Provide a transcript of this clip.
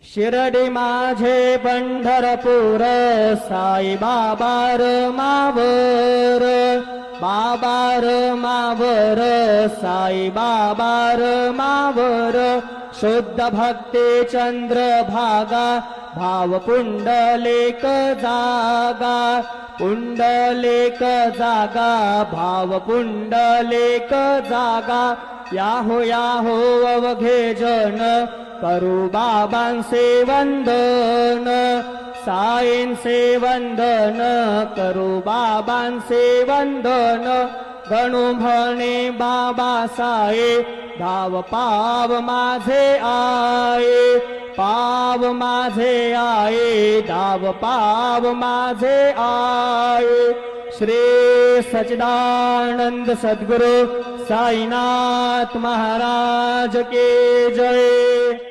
शिरडी माझे पंढरपूर साई बाबार मावर बाबार मावर साई बाबार मावर शुद्ध भक्ती चंद्रभागा भाव पुंडलिक जागा पुंडलिक जागा भाव पुंडलिक जागा याहो याहो अवघे जन करू बाबांचे वंदन साईंचे वंदन करू बाबांचे वंदन गणू म्हणे बाबा साई धाव पाव माझे आये पाव माझे आये धाव पाव माझे आये श्री सच्चिदानंद सद्गुरु साईनाथ महाराज के जय।